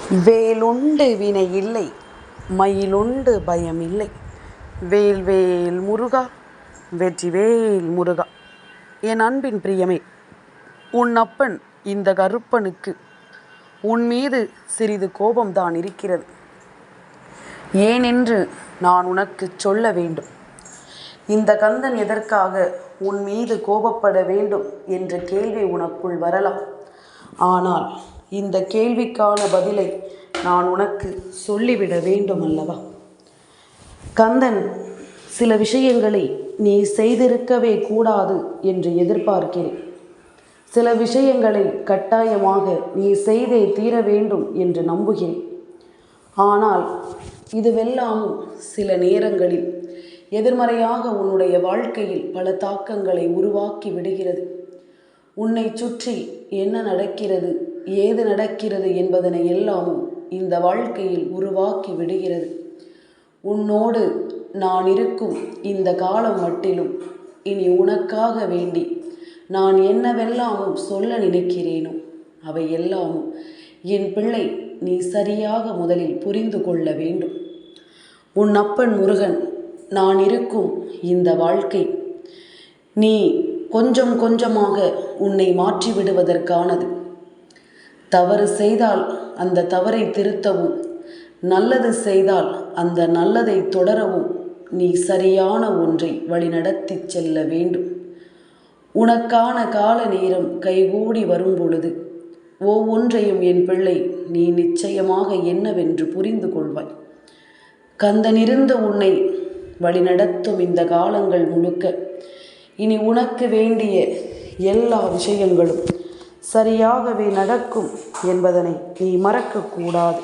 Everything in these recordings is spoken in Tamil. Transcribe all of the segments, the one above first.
வேலுண்டு வினை இல்லை, மயிலுண்டு பயம் இல்லை. வேல் வேல் முருகா, வெற்றிவேல் முருகா. என் அன்பின் பிரியமே, உன் அப்பன் இந்த கருப்பனுக்கு உன் மீது சிறிது கோபம்தான் இருக்கிறது. ஏனென்று நான் உனக்கு சொல்ல வேண்டும். இந்த கந்தன் எதற்காக உன் மீது கோபப்பட வேண்டும் என்ற கேள்வி உனக்குள் வரலாம். ஆனால் இந்த கேள்விக்கான பதிலை நான் உனக்கு சொல்லிவிட வேண்டும் அல்லவா? கந்தன் சில விஷயங்களை நீ செய்திருக்கவே கூடாது என்று எதிர்பார்க்கிறேன். சில விஷயங்களை கட்டாயமாக நீ செய்தே தீர வேண்டும் என்று நம்புகிறேன். ஆனால் இதுவெல்லாம் சில நேரங்களில் எதிர்மறையாக உன்னுடைய வாழ்க்கையில் பல தாக்கங்களை உருவாக்கி விடுகிறது. உன்னை சுற்றி என்ன நடக்கிறது, ஏது நடக்கிறது என்பதனை எல்லாமும் இந்த வாழ்க்கையில் உருவாக்கி விடுகிறது. உன்னோடு நான் இருக்கும் இந்த காலம் மட்டிலும் இனி உனக்காக வேண்டி நான் என்னவெல்லாமும் சொல்ல நினைக்கிறேனோ அவை எல்லாமும் என் பிள்ளை நீ சரியாக முதலில் புரிந்து கொள்ள வேண்டும். உன் அப்பன் முருகன் நான் இருக்கும் இந்த வாழ்க்கை நீ கொஞ்சம் கொஞ்சமாக உன்னை மாற்றி விடுவதற்கானது. தவறு செய்தால் அந்த தவறை திருத்தவும், நல்லது செய்தால் அந்த நல்லதை தொடரவும் நீ சரியான ஒன்றை வழிநடத்தி செல்ல வேண்டும். உனக்கான கால நேரம் கைகூடி வரும் பொழுது ஒவ்வொன்றையும் என் பிள்ளை நீ நிச்சயமாக என்னவென்று புரிந்து கொள்வாய். கந்தனிருந்து உன்னை வழிநடத்தும் இந்த காலங்கள் முழுக்க இனி உனக்கு வேண்டிய எல்லா விஷயங்களும் சரியாகவே நடக்கும் என்பதனை நீ மறக்கக்கூடாது.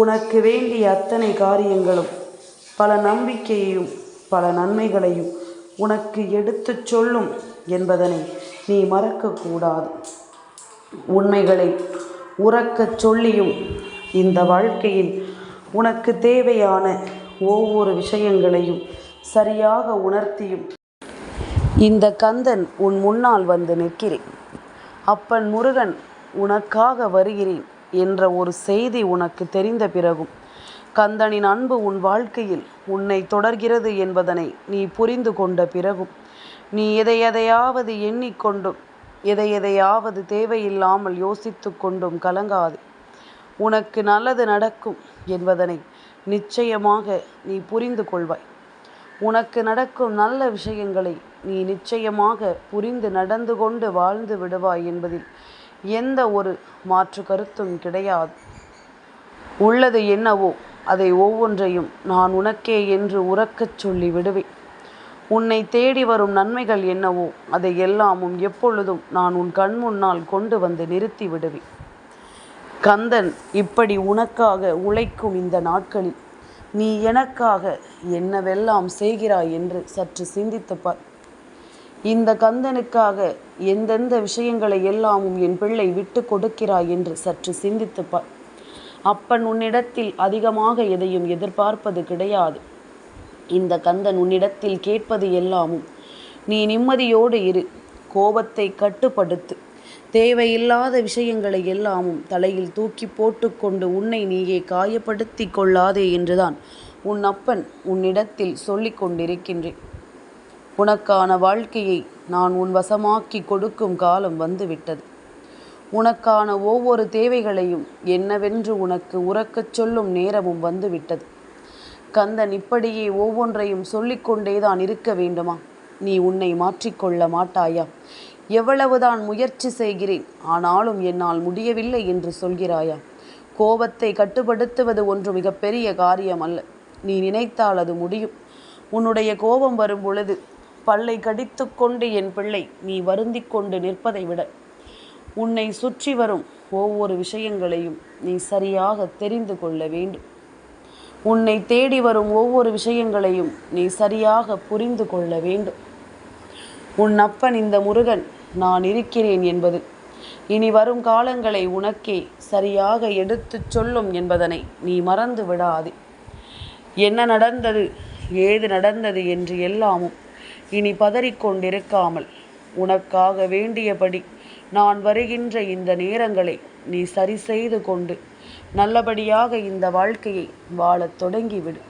உனக்கு வேண்டிய அத்தனை காரியங்களும் பல நம்பிக்கையையும் பல நன்மைகளையும் உனக்கு எடுத்துச் சொல்லும் என்பதனை நீ மறக்கக்கூடாது. உண்மைகளை உறக்கச் சொல்லியும் இந்த வாழ்க்கையில் உனக்கு தேவையான ஒவ்வொரு விஷயங்களையும் சரியாக உணர்த்தியும் இந்த கந்தன் உன் முன்னால் வந்து நிற்கிறேன். அப்பன் முருகன் உனக்காக வருகிறேன் என்ற ஒரு செய்தி உனக்கு தெரிந்த பிறகும் கந்தனின் அன்பு உன் வாழ்க்கையில் உன்னை தொடர்கிறது என்பதனை நீ புரிந்து கொண்ட பிறகும் நீ எதையாவது எண்ணிக்கொண்டும் எதையாவது தேவையில்லாமல் யோசித்து கொண்டும் கலங்காது. உனக்கு நல்லது நடக்கும் என்பதனை நிச்சயமாக நீ புரிந்து கொள்வாய். உனக்கு நடக்கும் நல்ல விஷயங்களை நீ நிச்சயமாக புரிந்து நடந்து கொண்டு வாழ்ந்து விடுவாய் என்பதில் எந்த ஒரு மாற்று கருத்தும் கிடையாது. உள்ளது என்னவோ அதை ஒவ்வொன்றையும் நான் உனக்கே என்று உறக்கச் சொல்லி விடுவேன். உன்னை தேடி வரும் நன்மைகள் என்னவோ அதை எல்லாமும் எப்பொழுதும் நான் உன் கண் முன்னால் கொண்டு வந்து நிறுத்தி விடுவேன். கந்தன் இப்படி உனக்காக உழைக்கும் இந்த நாட்களில் நீ எனக்காக என்னவெல்லாம் செய்கிறாய் என்று சற்று சிந்தித்துப்பார். இந்த கந்தனுக்காக எந்தெந்த விஷயங்களை எல்லாமும் என் பிள்ளை விட்டு கொடுக்கிறாய் என்று சற்று சிந்தித்துப்பார். அப்பன் உன்னிடத்தில் அதிகமாக எதையும் எதிர்பார்ப்பது கிடையாது. இந்த கந்தன் உன்னிடத்தில் கேட்பது எல்லாமும் நீ நிம்மதியோடு இரு, கோபத்தை கட்டுப்படுத்து, தேவையில்லாத விஷயங்களை எல்லாமும் தலையில் தூக்கி போட்டுக்கொண்டு உன்னை நீயே காயப்படுத்தி கொள்ளாதே என்றுதான் உன் அப்பன் உன்னிடத்தில் சொல்லி கொண்டிருக்கின்றேன். உனக்கான வாழ்க்கையை நான் உன் வசமாக்கி கொடுக்கும் காலம் வந்துவிட்டது. உனக்கான ஒவ்வொரு தேவைகளையும் என்னவென்று உனக்கு உறக்கச் சொல்லும் நேரமும் வந்துவிட்டது. கந்தன் இப்படியே ஒவ்வொன்றையும் சொல்லிக்கொண்டேதான் இருக்க வேண்டுமா? நீ உன்னை மாற்றிக்கொள்ள மாட்டாயா? எவ்வளவுதான் முயற்சி செய்கிறேன், ஆனாலும் என்னால் முடியவில்லை என்று சொல்கிறாயா? கோபத்தை கட்டுப்படுத்துவது ஒன்று மிகப்பெரிய காரியம் அல்ல. நீ நினைத்தால் அது முடியும். உன்னுடைய கோபம் வரும் பொழுது பல்லை கடித்து கொண்டு என் பிள்ளை நீ வருந்தி கொண்டு நிற்பதை விட உன்னை சுற்றி வரும் ஒவ்வொரு விஷயங்களையும் நீ சரியாக தெரிந்து கொள்ள வேண்டும். உன்னை தேடி வரும் ஒவ்வொரு விஷயங்களையும் நீ சரியாக புரிந்து கொள்ள வேண்டும். உன் அப்பன் இந்த முருகன் நான் இருக்கிறேன் என்பது இனி வரும் காலங்களை உனக்கே சரியாக எடுத்துச் சொல்லும் என்பதனை நீ மறந்து விடாதே. என்ன நடந்தது, ஏது நடந்தது என்று எல்லாமும் இனி பதறிக்கொண்டிருக்காமல் உனக்காக வேண்டியபடி நான் வருகின்ற இந்த நேரங்களை நீ சரி செய்து கொண்டு நல்லபடியாக இந்த வாழ்க்கையை வாழத் தொடங்கிவிடு.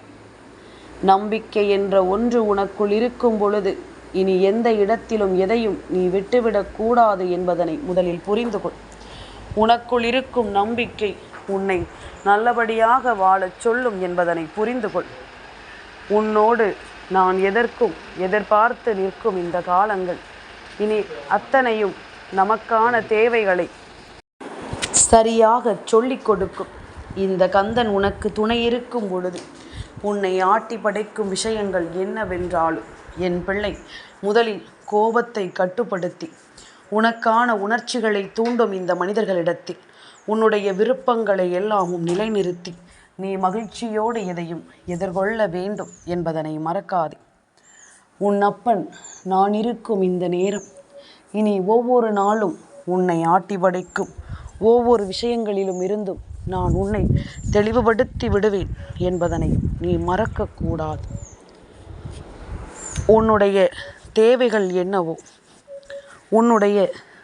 நம்பிக்கை என்ற ஒன்று உனக்குள் இருக்கும் பொழுது இனி எந்த இடத்திலும் எதையும் நீ விட்டுவிடக்கூடாது என்பதனை முதலில் புரிந்து கொள். உனக்குள் இருக்கும் நம்பிக்கை உன்னை நல்லபடியாக வாழச் சொல்லும் என்பதனை புரிந்து கொள். உன்னோடு நான் எதற்கும் எதிர்பார்த்து நிற்கும் இந்த காலங்கள் இனி அத்தனையும் நமக்கான தேவைகளை சரியாக சொல்லிக் கொடுக்கும். இந்த கந்தன் உனக்கு துணை இருக்கும் பொழுது உன்னை ஆட்டி படைக்கும் விஷயங்கள் என்னவென்றாலும் என் பிள்ளை, முதலில் கோபத்தை கட்டுப்படுத்தி உனக்கான உணர்ச்சிகளை தூண்டும் இந்த மனிதர்களிடத்தில் உன்னுடைய விருப்பங்களை எல்லாமும் நிலைநிறுத்தி நீ மகிழ்ச்சியோடு எதையும் எதிர்கொள்ள வேண்டும் என்பதனை மறக்காதே. உன் அப்பன் நான் இருக்கும் இந்த நேரம் இனி ஒவ்வொரு நாளும் உன்னை ஆட்டி படைக்கும் ஒவ்வொரு விஷயங்களிலும் இருந்தும் நான் உன்னை தெளிவுபடுத்தி விடுவேன் என்பதனை நீ மறக்கக்கூடாது. உன்னுடைய தேவைகள் என்னவோ, உன்னுடைய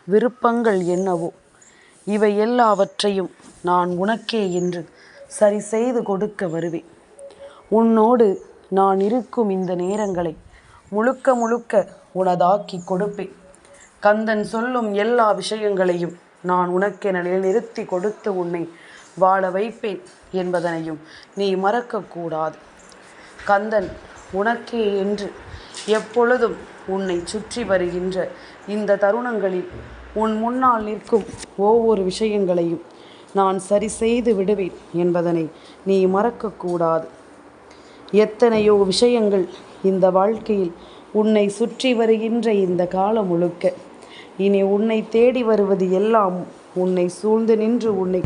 விருப்பங்கள் என்னவோ, இவை எல்லாவற்றையும் நான் உனக்கே என்று சரி செய்து கொடுக்க வருவேன். உன்னோடு நான் இருக்கும் இந்த நேரங்களை முழுக்க முழுக்க உனதாக்கி கொடுப்பேன். கந்தன் சொல்லும் எல்லா விஷயங்களையும் நான் உனக்கென நிறுத்தி கொடுத்து உன்னை வாழ வைப்பேன் என்பதனையும் நீ மறக்கக்கூடாது. கந்தன் உனக்கே என்று எப்பொழுதும் உன்னை சுற்றி வருகின்ற இந்த தருணங்களில் உன் முன்னால் நிற்கும் ஒவ்வொரு விஷயங்களையும் நான் சரி செய்து விடுவேன் என்பதனை நீ மறக்கக்கூடாது. எத்தனையோ விஷயங்கள் இந்த வாழ்க்கையில் உன்னை சுற்றி வருகின்ற இந்த காலம் முழுக்க இனி உன்னை தேடி வருவது எல்லாம் உன்னை சூழ்ந்து நின்று உன்னை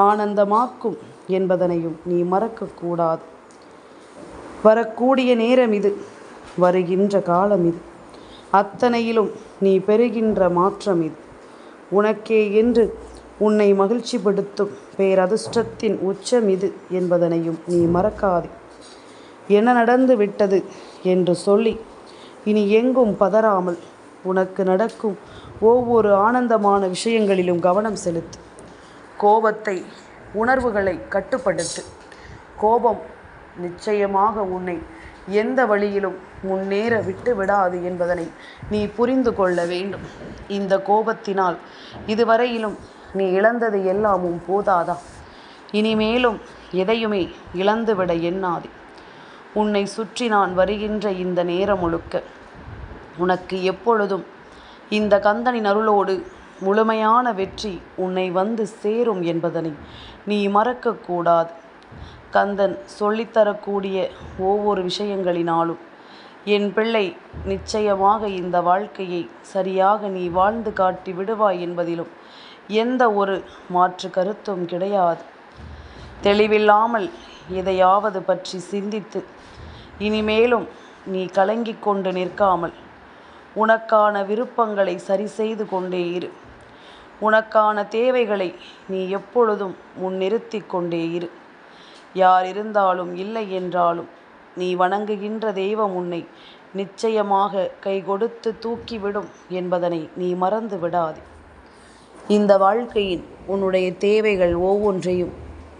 ஆனந்தமாக்கும் என்பதனையும் நீ மறக்கக்கூடாது. வரக்கூடிய நேரம் இது, வருகின்ற காலம் இது, அத்தனையிலும் நீ பெறுகின்ற மாற்றம் இது. உனக்கே என்று உன்னை மகிழ்ச்சிப்படுத்தும் பேரதிர்ஷ்டத்தின் உச்சம் இது என்பதனையும் நீ மறக்காதே. என்ன நடந்து விட்டது என்று சொல்லி இனி எங்கும் பதறாமல் உனக்கு நடக்கும் ஒவ்வொரு ஆனந்தமான விஷயங்களிலும் கவனம் செலுத்து. கோபத்தை, உணர்வுகளை கட்டுப்படுத்து. கோபம் நிச்சயமாக உன்னை எந்த வழியிலும் முன்னேற விட்டு விடாது என்பதனை நீ புரிந்து கொள்ள வேண்டும். இந்த கோபத்தினால் இதுவரையிலும் நீ இழந்தது எல்லாமும் போதாதா? இனிமேலும் எதையுமே இழந்துவிட எண்ணாதே. உன்னை சுற்றி நான் வருகின்ற இந்த நேரம் முழுக்க உனக்கு எப்பொழுதும் இந்த கந்தனின் அருளோடு முழுமையான வெற்றி உன்னை வந்து சேரும் என்பதனை நீ மறக்கக்கூடாது. கந்தன் சொல்லித்தரக்கூடிய ஒவ்வொரு விஷயங்களினாலும் என் பிள்ளை நிச்சயமாக இந்த வாழ்க்கையை சரியாக நீ வாழ்ந்து காட்டி விடுவாய் என்பதிலும் எந்த ஒரு மாற்று கருத்தும் கிடையாது. தெளிவில்லாமல் எதையாவது பற்றி சிந்தித்து இனிமேலும் நீ கலங்கிக் கொண்டு நிற்காமல் உனக்கான விருப்பங்களை சரி செய்து கொண்டே இரு. உனக்கான தேவைகளை நீ எப்பொழுதும் முன்னிறுத்தி கொண்டே இரு. யார் இருந்தாலும் இல்லை என்றாலும் நீ வணங்குகின்ற தெய்வம் உன்னை நிச்சயமாக கை கொடுத்து தூக்கிவிடும் என்பதனை நீ மறந்து விடாதே. இந்த வாழ்க்கையின் உன்னுடைய தேவைகள் ஒவ்வொன்றையும்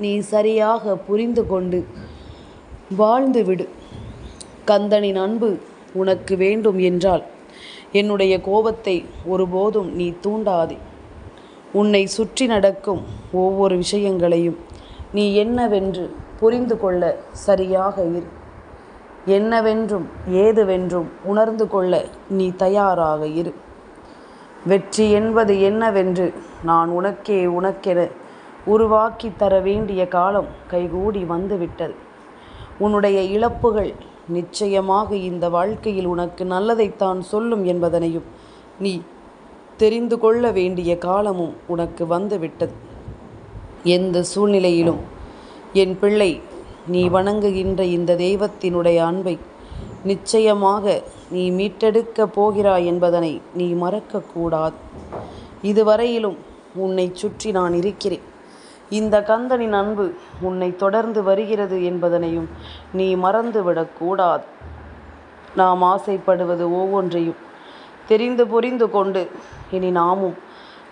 நீ சரியாக புரிந்து கொண்டு வாழ்ந்துவிடு. கந்தனின் அன்பு உனக்கு வேண்டும் என்றால் என்னுடைய கோபத்தை ஒருபோதும் நீ தூண்டாதே. உன்னை சுற்றி நடக்கும் ஒவ்வொரு விஷயங்களையும் நீ என்னவென்று புரிந்து கொள்ள சரியாக இரு. என்னவென்றும் ஏதுவென்றும் உணர்ந்து கொள்ள நீ தயாராக இரு. வெற்றி என்பது என்னவென்று நான் உனக்கென உருவாக்கி தர வேண்டிய காலம் கைகூடி வந்துவிட்டது. உன்னுடைய இழப்புகள் நிச்சயமாக இந்த வாழ்க்கையில் உனக்கு நல்லதைத்தான் சொல்லும் என்பதனையும் நீ தெரிந்து கொள்ள வேண்டிய காலமும் உனக்கு வந்துவிட்டது. எந்த சூழ்நிலையிலும் என் பிள்ளை, நீ வணங்குகின்ற இந்த தெய்வத்தினுடைய அன்பை நிச்சயமாக நீ மீட்டெடுக்கப் போகிறாய் என்பதனை நீ மறக்கக்கூடாது. இதுவரையிலும் உன்னை சுற்றி நான் இருக்கிறேன். இந்த கந்தனின் அன்பு உன்னை தொடர்ந்து வருகிறது என்பதனையும் நீ மறந்துவிடக்கூடாது. நாம் ஆசைப்படுவது ஒவ்வொன்றையும் தெரிந்து புரிந்து கொண்டு இனி நாமும்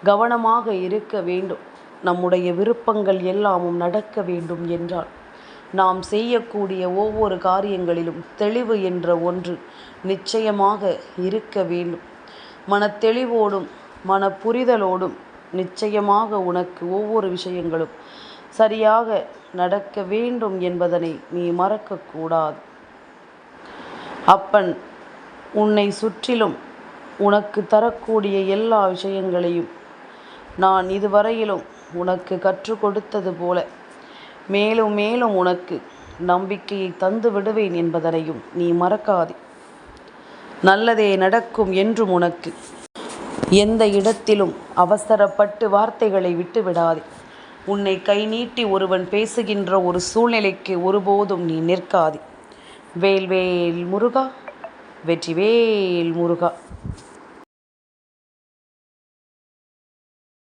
கவனமாக இருக்க வேண்டும். நம்முடைய விருப்பங்கள் எல்லாமும் நடக்க வேண்டும் என்றால் நாம் செய்யக்கூடிய ஒவ்வொரு காரியங்களிலும் தெளிவு என்ற ஒன்று நிச்சயமாக இருக்க வேண்டும். மனத்தெளிவோடும் மன புரிதலோடும் நிச்சயமாக உனக்கு ஒவ்வொரு விஷயங்களும் சரியாக நடக்க வேண்டும் என்பதனை நீ மறக்கக்கூடாது. அப்பன் உன்னை சுற்றிலும் உனக்கு தரக்கூடிய எல்லா விஷயங்களையும் நான் இதுவரையிலும் உனக்கு கற்றுக் கொடுத்தது போல மேலும் மேலும் உனக்கு நம்பிக்கையை தந்து விடுவேன் என்பதனையும் நீ மறக்காதே. நல்லதே நடக்கும் என்றும் உனக்கு. எந்த இடத்திலும் அவசரப்பட்டு வார்த்தைகளை விட்டு விடாதே. உன்னை கை நீட்டி ஒருவன் பேசுகின்ற ஒரு சூழ்நிலைக்கு ஒருபோதும் நீ நிற்காதே. வேல்வேல் முருகா, வெற்றிவேல் முருகா.